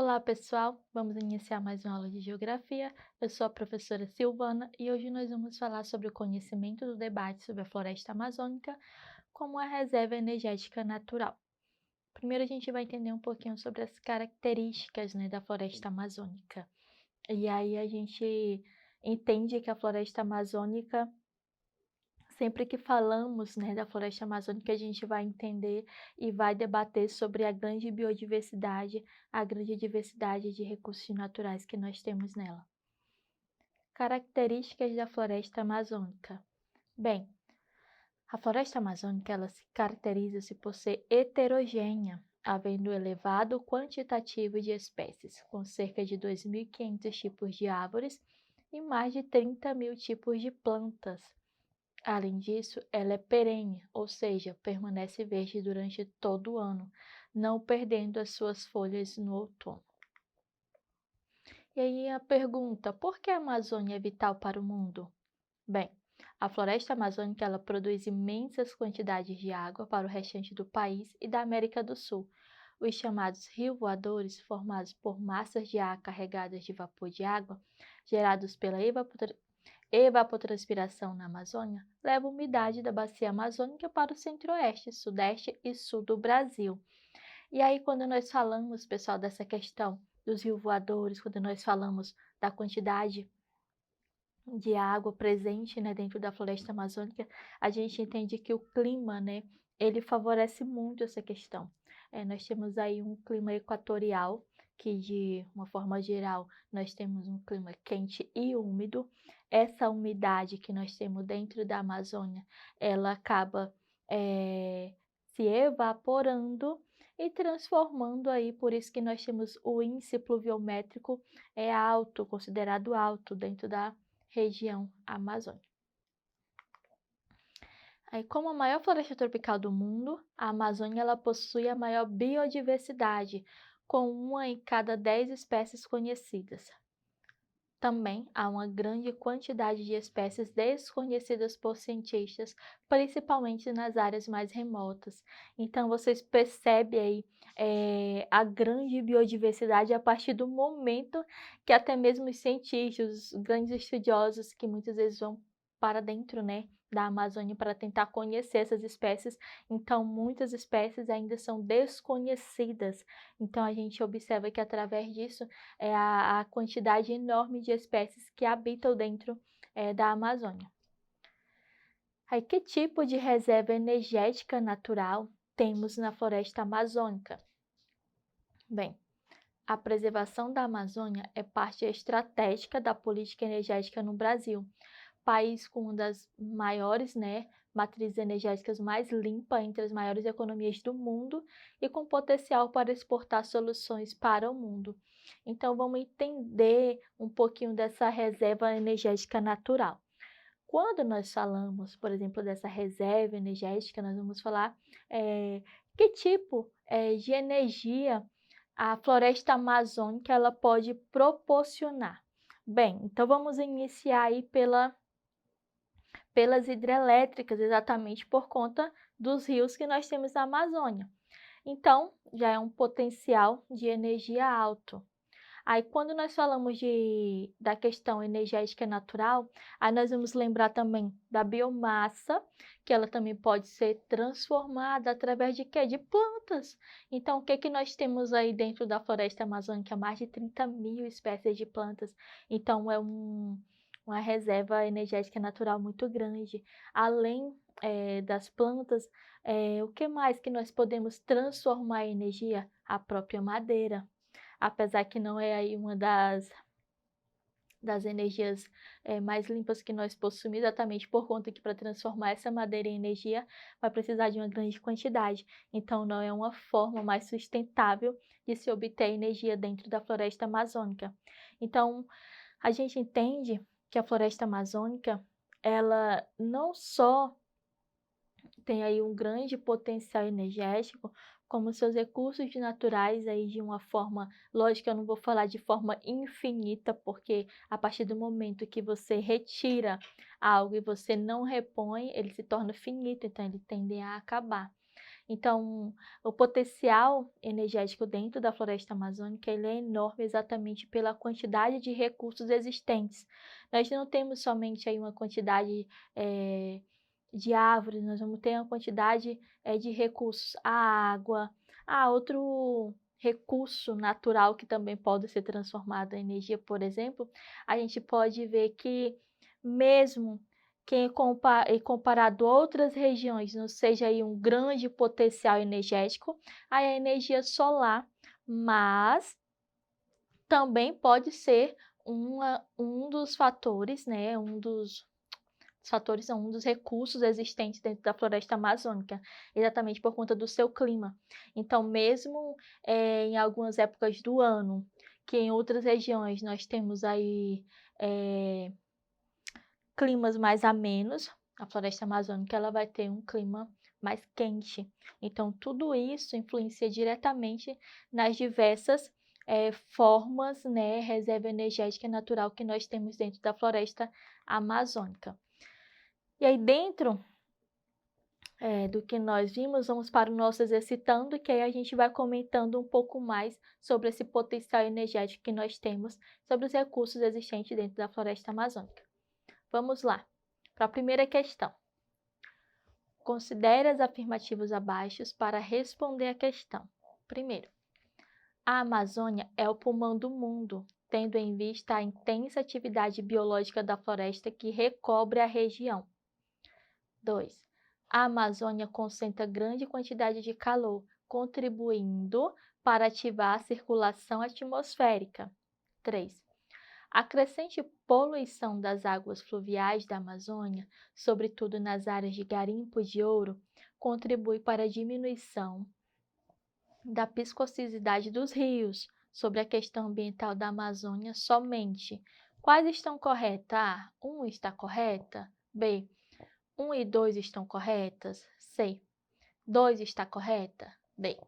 Olá, pessoal! Vamos iniciar mais uma aula de Geografia. Eu sou a professora Silvana e hoje nós vamos falar sobre o conhecimento do debate sobre a floresta amazônica como a reserva energética natural. Primeiro a gente vai entender um pouquinho sobre as características, da floresta amazônica. E aí a gente entende que a floresta amazônica, sempre que falamos, da floresta amazônica, a gente vai entender e vai debater sobre a grande biodiversidade, a grande diversidade de recursos naturais que nós temos nela. Características da floresta amazônica. Bem, a floresta amazônica ela se caracteriza-se por ser heterogênea, havendo elevado quantitativo de espécies, com cerca de 2.500 tipos de árvores e mais de 30.000 tipos de plantas. Além disso, ela é perene, ou seja, permanece verde durante todo o ano, não perdendo as suas folhas no outono. E aí a pergunta, por que a Amazônia é vital para o mundo? Bem, a floresta amazônica ela produz imensas quantidades de água para o restante do país e da América do Sul. Os chamados rios voadores, formados por massas de ar carregadas de vapor de água, gerados pela evapotranspiração na Amazônia, leva umidade da bacia amazônica para o centro-oeste, sudeste e sul do Brasil. E aí, quando nós falamos, pessoal, dessa questão dos rios voadores, quando nós falamos da quantidade de água presente, dentro da floresta amazônica, a gente entende que o clima, ele favorece muito essa questão. Nós temos aí um clima equatorial, que de uma forma geral nós temos um clima quente e úmido. Essa umidade que nós temos dentro da Amazônia, ela acaba se evaporando e transformando aí, por isso que nós temos o índice pluviométrico alto, considerado alto dentro da região amazônica. Aí, como a maior floresta tropical do mundo, a Amazônia ela possui a maior biodiversidade, com uma em cada 10 espécies conhecidas. Também há uma grande quantidade de espécies desconhecidas por cientistas, principalmente nas áreas mais remotas. Então, vocês percebem aí a grande biodiversidade a partir do momento que até mesmo os cientistas, os grandes estudiosos, que muitas vezes vão para dentro, da Amazônia para tentar conhecer essas espécies. Então, muitas espécies ainda são desconhecidas. Então, a gente observa que através disso a quantidade enorme de espécies que habitam dentro da Amazônia. Aí, que tipo de reserva energética natural temos na floresta amazônica? Bem, a preservação da Amazônia é parte estratégica da política energética no Brasil, país com uma das maiores, matrizes energéticas mais limpa entre as maiores economias do mundo e com potencial para exportar soluções para o mundo. Então, vamos entender um pouquinho dessa reserva energética natural. Quando nós falamos, por exemplo, dessa reserva energética, nós vamos falar que tipo de energia a floresta amazônica ela pode proporcionar. Bem, então vamos iniciar aí pelas hidrelétricas, exatamente por conta dos rios que nós temos na Amazônia. Então, já é um potencial de energia alto. Aí, quando nós falamos da questão energética natural, aí nós vamos lembrar também da biomassa, que ela também pode ser transformada através de quê? De plantas. Então, o que que nós temos aí dentro da floresta amazônica? Mais de 30.000 espécies de plantas. Então, é uma reserva energética natural muito grande. Além das plantas, o que mais que nós podemos transformar em energia? A própria madeira. Apesar que não é aí uma das energias mais limpas que nós possuímos, exatamente por conta que para transformar essa madeira em energia vai precisar de uma grande quantidade. Então, não é uma forma mais sustentável de se obter energia dentro da floresta amazônica. Então, a gente entende que a floresta amazônica, ela não só tem aí um grande potencial energético, como seus recursos naturais aí de uma forma, lógico, eu não vou falar de forma infinita, porque a partir do momento que você retira algo e você não repõe, ele se torna finito, então ele tende a acabar. Então, o potencial energético dentro da floresta amazônica ele é enorme exatamente pela quantidade de recursos existentes. Nós não temos somente aí uma quantidade de árvores, nós vamos ter uma quantidade de recursos, a água, outro recurso natural que também pode ser transformado em energia, por exemplo, a gente pode ver que mesmo que comparado a outras regiões não seja aí um grande potencial energético, aí a energia solar, mas também pode ser um dos fatores, né, um dos recursos existentes dentro da floresta amazônica, exatamente por conta do seu clima. Então, mesmo em algumas épocas do ano, que em outras regiões nós temos aí climas mais amenos, a floresta amazônica ela vai ter um clima mais quente. Então, tudo isso influencia diretamente nas diversas formas, né, reserva energética natural que nós temos dentro da floresta amazônica. E aí, dentro do que nós vimos, vamos para o nosso exercitando, que aí a gente vai comentando um pouco mais sobre esse potencial energético que nós temos, sobre os recursos existentes dentro da floresta amazônica. Vamos lá, para a primeira questão. Considere as afirmativas abaixo para responder a questão. Primeiro, a Amazônia é o pulmão do mundo, tendo em vista a intensa atividade biológica da floresta que recobre a região. 2. A Amazônia concentra grande quantidade de calor, contribuindo para ativar a circulação atmosférica. 3. A crescente poluição das águas fluviais da Amazônia, sobretudo nas áreas de garimpo de ouro, contribui para a diminuição da viscosidade dos rios. Sobre a questão ambiental da Amazônia somente. Quais estão corretas? A. 1 está correta. B. 1 e 2 estão corretas? C. 2 está correta? D.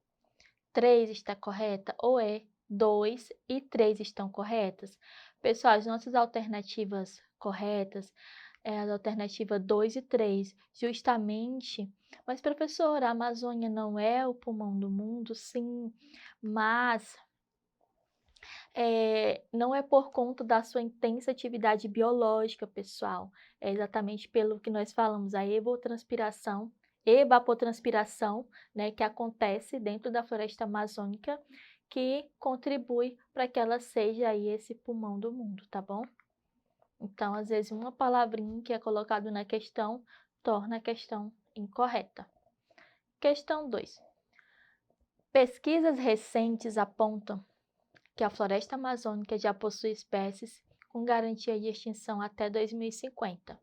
3 está correta? Ou E. 2 e 3 estão corretas? Pessoal, as nossas alternativas corretas é a alternativa 2 e 3, justamente. Mas, professora, a Amazônia não é o pulmão do mundo? Sim, mas não é por conta da sua intensa atividade biológica, pessoal. É exatamente pelo que nós falamos, a evapotranspiração, né, que acontece dentro da floresta amazônica, que contribui para que ela seja aí esse pulmão do mundo, tá bom? Então, às vezes, uma palavrinha que é colocada na questão torna a questão incorreta. Questão 2. Pesquisas recentes apontam que a floresta amazônica já possui espécies com garantia de extinção até 2050.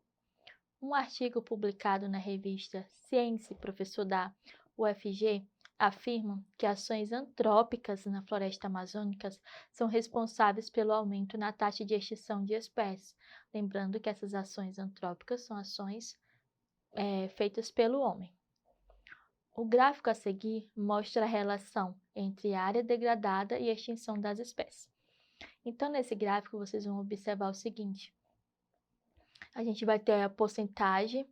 Um artigo publicado na revista Science, professor da UFG, afirma que ações antrópicas na floresta amazônica são responsáveis pelo aumento na taxa de extinção de espécies. Lembrando que essas ações antrópicas são ações feitas pelo homem. O gráfico a seguir mostra a relação entre área degradada e extinção das espécies. Então, nesse gráfico, vocês vão observar o seguinte. A gente vai ter a porcentagem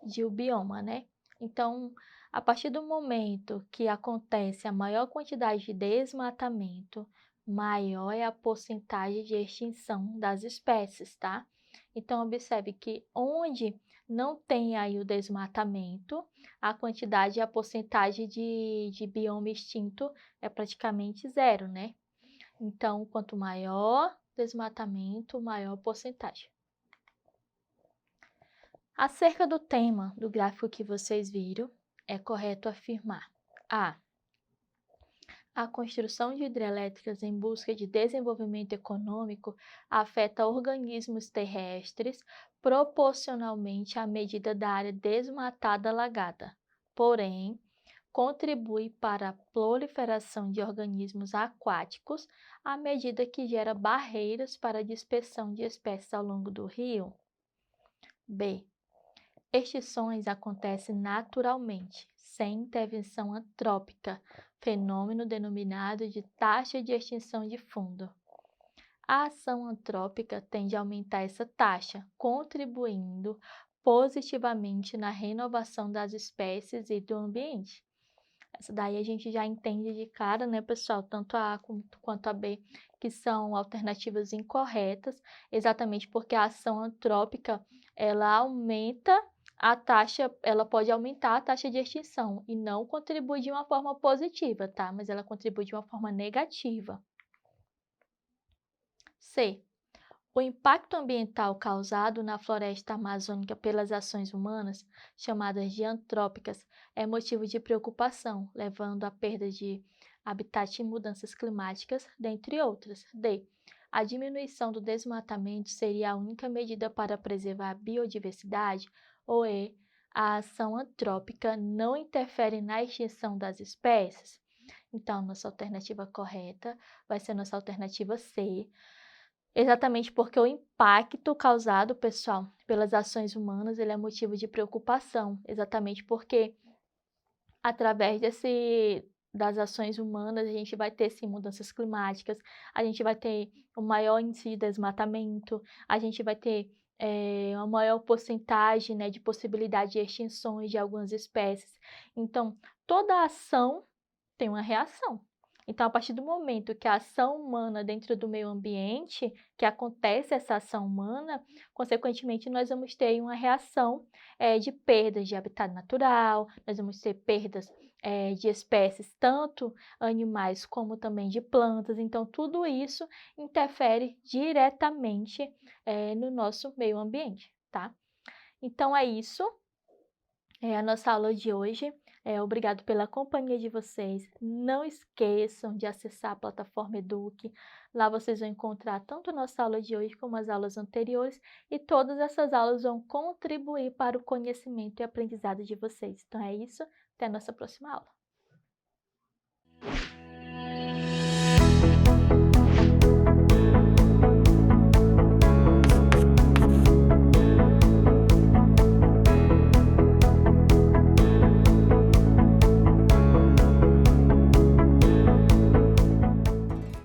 de o bioma, né? Então, a partir do momento que acontece a maior quantidade de desmatamento, maior é a porcentagem de extinção das espécies, tá? Então, observe que onde não tem aí o desmatamento, a quantidade e a porcentagem de bioma extinto é praticamente zero, né? Então, quanto maior desmatamento, maior porcentagem. Acerca do tema do gráfico que vocês viram, é correto afirmar: A. A construção de hidrelétricas em busca de desenvolvimento econômico afeta organismos terrestres proporcionalmente à medida da área desmatada alagada. Porém, contribui para a proliferação de organismos aquáticos à medida que gera barreiras para a dispersão de espécies ao longo do rio. B. Extinções acontecem naturalmente, sem intervenção antrópica, fenômeno denominado de taxa de extinção de fundo. A ação antrópica tende a aumentar essa taxa, contribuindo positivamente na renovação das espécies e do ambiente. Essa daí a gente já entende de cara, né, pessoal, tanto a A quanto a B, que são alternativas incorretas, exatamente porque a ação antrópica, ela pode aumentar a taxa de extinção e não contribui de uma forma positiva, tá? Mas ela contribui de uma forma negativa. C. O impacto ambiental causado na floresta amazônica pelas ações humanas, chamadas de antrópicas, é motivo de preocupação, levando à perda de habitat e mudanças climáticas, dentre outras. D. A diminuição do desmatamento seria a única medida para preservar a biodiversidade? Ou E. A ação antrópica não interfere na extinção das espécies? Então, nossa alternativa correta vai ser nossa alternativa C. Exatamente porque o impacto causado, pessoal, pelas ações humanas, ele é motivo de preocupação, exatamente porque através das ações humanas a gente vai ter sim mudanças climáticas, a gente vai ter um maior índice de desmatamento, a gente vai ter uma maior porcentagem, né, de possibilidade de extinções de algumas espécies. Então, toda ação tem uma reação. Então, a partir do momento que a ação humana dentro do meio ambiente, que acontece essa ação humana, consequentemente nós vamos ter uma reação de perdas de habitat natural, nós vamos ter perdas de espécies, tanto animais como também de plantas. Então, tudo isso interfere diretamente no nosso meio ambiente, tá? Então, é isso. É a nossa aula de hoje. Obrigado pela companhia de vocês. Não esqueçam de acessar a plataforma Eduque. Lá vocês vão encontrar tanto a nossa aula de hoje como as aulas anteriores e todas essas aulas vão contribuir para o conhecimento e aprendizado de vocês. Então é isso, até a nossa próxima aula.